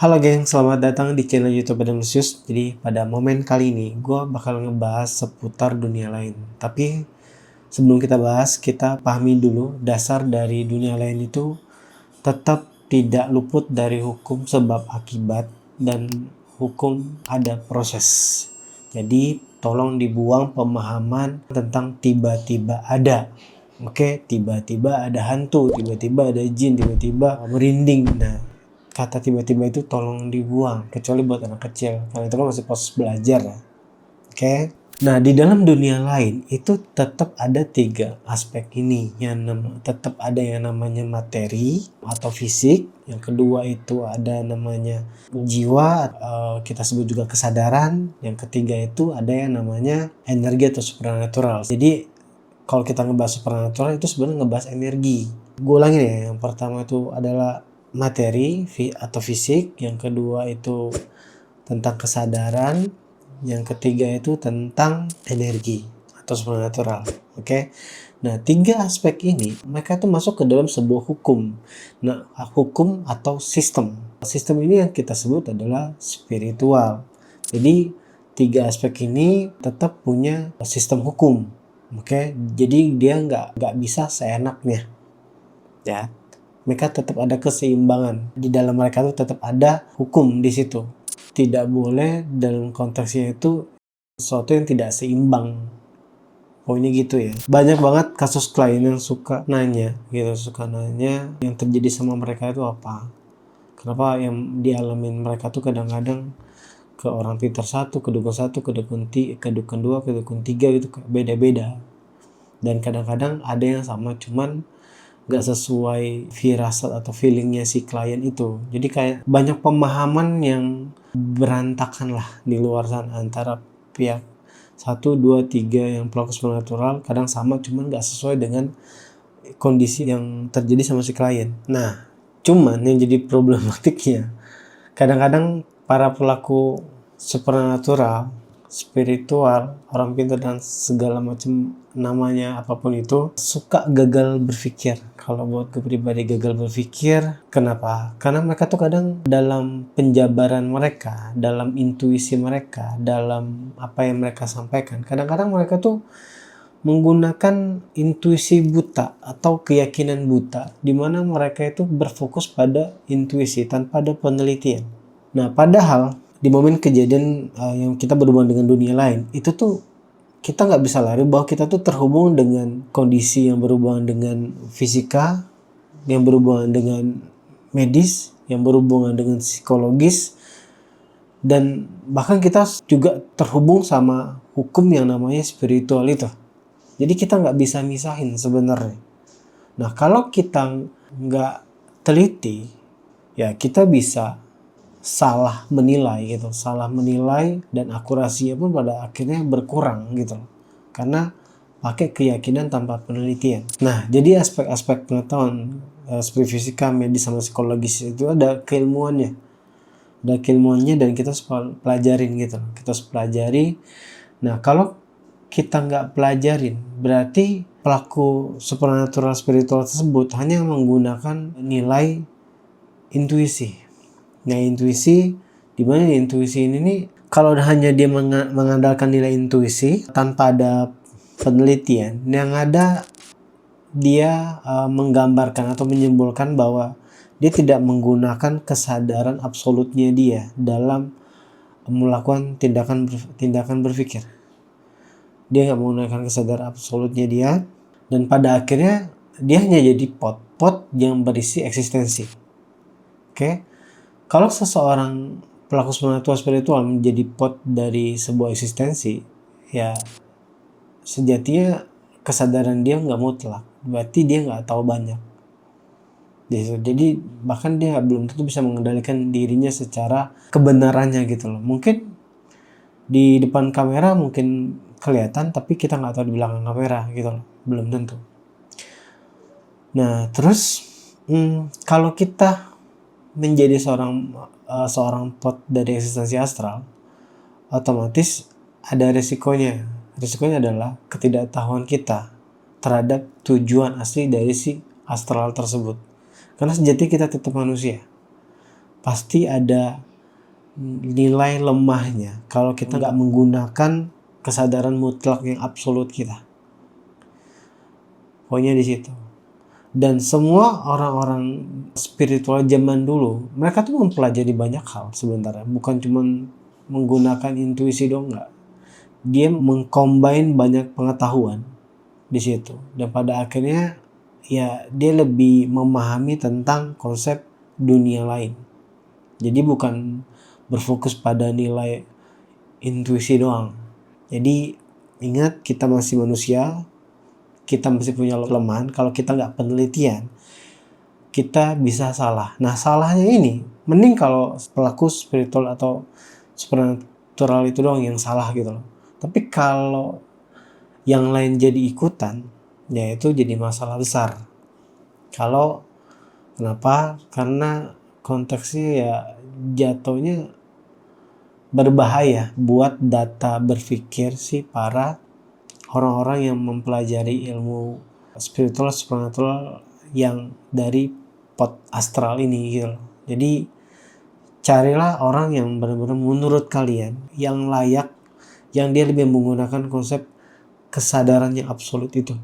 Halo geng, selamat datang di channel YouTube Adamsius. Jadi pada momen kali ini gue bakal ngebahas seputar dunia lain. Tapi sebelum kita bahas, kita pahami dulu dasar dari dunia lain itu tetap tidak luput dari hukum sebab akibat dan hukum ada proses. Jadi tolong dibuang pemahaman tentang tiba-tiba ada. Oke, tiba-tiba ada hantu, tiba-tiba ada jin, tiba-tiba merinding. Nah, kata tiba-tiba itu tolong dibuang, kecuali buat anak kecil, karena itu kan masih proses belajar ya. Oke. Nah, di dalam dunia lain itu tetap ada 3 aspek ini. Tetap ada yang namanya materi atau fisik. Yang kedua itu ada namanya jiwa, kita sebut juga kesadaran. Yang ketiga itu ada yang namanya energi atau supernatural. Jadi kalau kita ngebahas supernatural itu sebenarnya ngebahas energi. Gue ulangin ya, yang pertama itu adalah materi atau fisik, yang kedua itu tentang kesadaran, yang ketiga itu tentang energi atau supernatural. Oke. Nah, 3 aspek ini mereka tuh masuk ke dalam sebuah hukum. Nah, hukum atau sistem. Sistem ini yang kita sebut adalah spiritual. Jadi 3 aspek ini tetap punya sistem hukum. Oke, jadi dia nggak bisa seenaknya, ya. Mereka tetap ada keseimbangan di dalam mereka tuh, tetap ada hukum di situ. Tidak boleh dalam konteksnya itu sesuatu yang tidak seimbang. Pokoknya gitu ya. Banyak banget kasus klien yang suka nanya yang terjadi sama mereka itu apa. Kenapa yang dialamin mereka tuh kadang-kadang ke orang pintar satu, ke dukun dua, ke dukun tiga gitu, beda-beda. Dan kadang-kadang ada yang sama, cuman gak sesuai firasat atau feelingnya si klien itu. Jadi kayak banyak pemahaman yang berantakan lah di luar sana antara pihak 1, 2, 3 yang pelaku supernatural. Kadang sama, cuman gak sesuai dengan kondisi yang terjadi sama si klien. Nah, cuman yang jadi problematiknya, kadang-kadang para pelaku supernatural, spiritual, orang pintar dan segala macam namanya apapun itu, suka gagal berpikir. Kalau buat gue pribadi gagal berpikir, kenapa? Karena mereka tuh kadang dalam penjabaran mereka, dalam intuisi mereka, dalam apa yang mereka sampaikan, kadang-kadang mereka tuh menggunakan intuisi buta atau keyakinan buta, di mana mereka itu berfokus pada intuisi tanpa ada penelitian. Nah, padahal di momen kejadian yang kita berhubungan dengan dunia lain, itu tuh kita nggak bisa lari bahwa kita tuh terhubung dengan kondisi yang berhubungan dengan fisika, yang berhubungan dengan medis, yang berhubungan dengan psikologis, dan bahkan kita juga terhubung sama hukum yang namanya spiritual itu. Jadi kita nggak bisa misahin sebenarnya. Nah, kalau kita nggak teliti, ya kita bisa salah menilai gitu, dan akurasinya pun pada akhirnya berkurang gitu, karena pakai keyakinan tanpa penelitian. Nah, jadi aspek-aspek pengetahuan seperti fisika, medis, sama psikologis itu ada keilmuannya, dan kita harus pelajarin gitu, kita harus pelajari. Nah, kalau kita nggak pelajarin, berarti pelaku supernatural spiritual tersebut hanya menggunakan nilai intuisi. Nah, intuisi, dimana intuisi ini nih, kalau hanya dia mengandalkan nilai intuisi tanpa ada penelitian, yang ada dia menggambarkan atau menyimpulkan bahwa dia tidak menggunakan kesadaran absolutnya dia dalam melakukan tindakan berpikir. Dia nggak menggunakan kesadaran absolutnya dia, dan pada akhirnya dia hanya jadi pot yang berisi eksistensi. Oke? Kalau seseorang pelaku spiritual menjadi pot dari sebuah eksistensi, ya sejatinya kesadaran dia nggak mutlak, berarti dia nggak tahu banyak. Jadi bahkan dia belum tentu bisa mengendalikan dirinya secara kebenarannya gitu loh. Mungkin di depan kamera mungkin kelihatan, tapi kita nggak tahu di belakang kamera gitu loh, belum tentu. Nah, terus kalau kita menjadi seorang pot dari eksistensi astral, otomatis ada resikonya. Resikonya adalah ketidaktahuan kita terhadap tujuan asli dari si astral tersebut. Karena sejati kita tetap manusia. pasti ada nilai lemahnya kalau kita nggak menggunakan kesadaran mutlak yang absolut kita. Pokoknya di situ. Dan semua orang-orang spiritual zaman dulu, mereka tuh mempelajari banyak hal sebenarnya, bukan cuma menggunakan intuisi dong, enggak. Dia mengcombine banyak pengetahuan di situ, dan pada akhirnya ya dia lebih memahami tentang konsep dunia lain. Jadi bukan berfokus pada nilai intuisi doang. Jadi ingat, kita masih manusia, kita masih punya kelemahan. Kalau kita nggak penelitian, kita bisa salah. Nah, salahnya ini mending kalau pelaku spiritual atau supernatural itu doang yang salah gitu loh. Tapi kalau yang lain jadi ikutan, ya itu jadi masalah besar. Kenapa? Karena konteksnya ya jatuhnya berbahaya buat data berpikir si para orang-orang yang mempelajari ilmu spiritual supernatural yang dari pot astral ini gitu. Jadi carilah orang yang benar-benar menurut kalian yang layak, yang dia lebih menggunakan konsep kesadaran yang absolut itu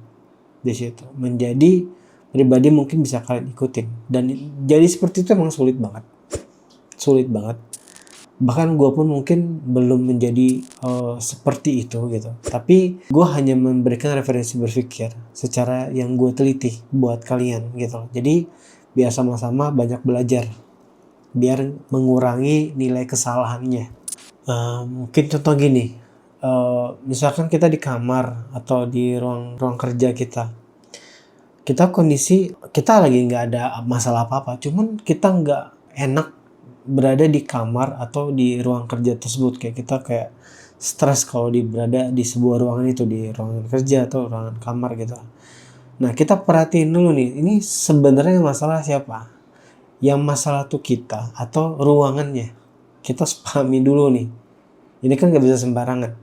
di situ. Menjadi pribadi mungkin bisa kalian ikutin, dan jadi seperti itu emang sulit banget. Bahkan gue pun mungkin belum menjadi seperti itu gitu. Tapi gue hanya memberikan referensi berpikir secara yang gue teliti buat kalian gitu. Jadi biar sama-sama banyak belajar, biar mengurangi nilai kesalahannya. Mungkin contoh gini, misalkan kita di kamar atau di ruang kerja kita kondisi kita lagi nggak ada masalah apa-apa, cuman kita nggak enak berada di kamar atau di ruang kerja tersebut. Kayak stres kalau berada di sebuah ruangan itu, di ruangan kerja atau ruangan kamar gitu. Nah, kita perhatiin dulu nih, ini sebenarnya masalah siapa? Yang masalah tuh kita atau ruangannya? Kita pahami dulu nih. Ini kan nggak bisa sembarangan.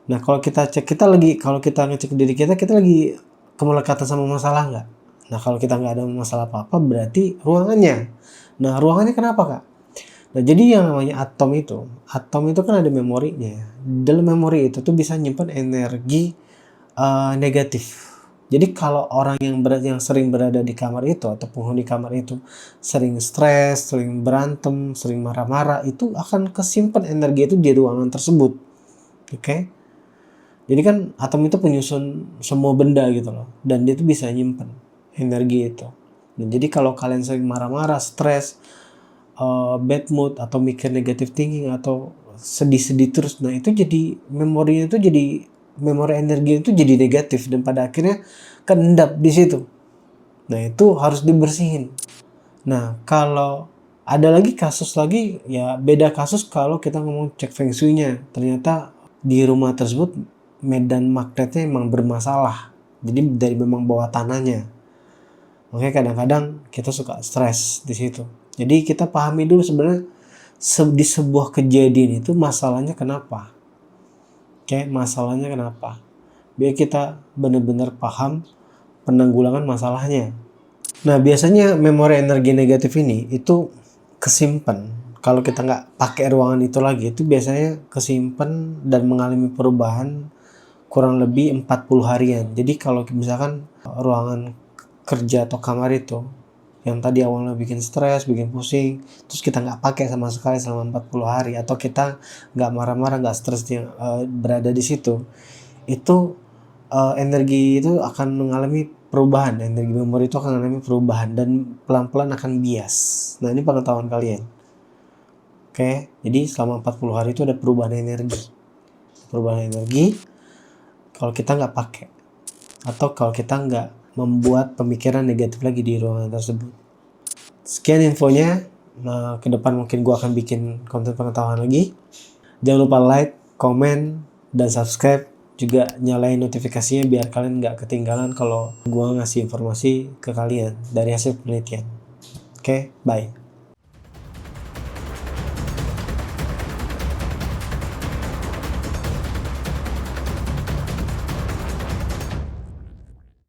Nah, kalau kita ngecek diri kita lagi kemelekatan sama masalah nggak? Nah, kalau kita nggak ada masalah apa-apa, berarti ruangannya. Nah, ruangannya kenapa, Kak? Nah, jadi yang namanya atom itu kan ada memorinya. Dalam memori itu tuh bisa nyimpan energi negatif. Jadi kalau orang yang sering berada di kamar itu atau penghuni kamar itu sering stres, sering berantem, sering marah-marah, itu akan kesimpan energi itu di ruangan tersebut. Oke? Jadi kan atom itu penyusun semua benda gitu loh, dan dia tuh bisa nyimpan energi itu. Nah, jadi kalau kalian sering marah-marah, stres, bad mood, atau mikir negative thinking, atau sedih-sedih terus, nah itu jadi memori energi itu jadi negatif, dan pada akhirnya kendap di situ. Nah, itu harus dibersihin. Nah, kalau ada lagi kasus lagi, ya beda kasus kalau kita ngomong cek feng shui-nya. Ternyata di rumah tersebut medan magnetnya emang bermasalah. Jadi dari memang bawah tanahnya. Makanya kadang-kadang kita suka stres di situ. Jadi kita pahami dulu sebenarnya di sebuah kejadian itu masalahnya kenapa. Masalahnya kenapa. Biar kita benar-benar paham penanggulangan masalahnya. Nah, biasanya memori energi negatif ini itu kesimpan. Kalau kita nggak pakai ruangan itu lagi, itu biasanya kesimpan dan mengalami perubahan kurang lebih 40 harian. Jadi kalau misalkan ruangan kerja atau kamar itu yang tadi awalnya bikin stres, bikin pusing, terus kita nggak pakai sama sekali selama 40 hari, atau kita nggak marah-marah, nggak stres berada di situ, itu energi itu akan mengalami perubahan. Energi memori itu akan mengalami perubahan dan pelan-pelan akan bias. Nah, ini pengetahuan kalian. Oke, jadi selama 40 hari itu ada perubahan energi. Kalau kita nggak pakai, atau kalau kita nggak membuat pemikiran negatif lagi di ruangan tersebut. Sekian infonya. Nah, ke depan mungkin gue akan bikin konten pengetahuan lagi. Jangan lupa like, komen, dan subscribe. Juga nyalain notifikasinya biar kalian nggak ketinggalan kalau gue ngasih informasi ke kalian dari hasil penelitian. Oke, bye.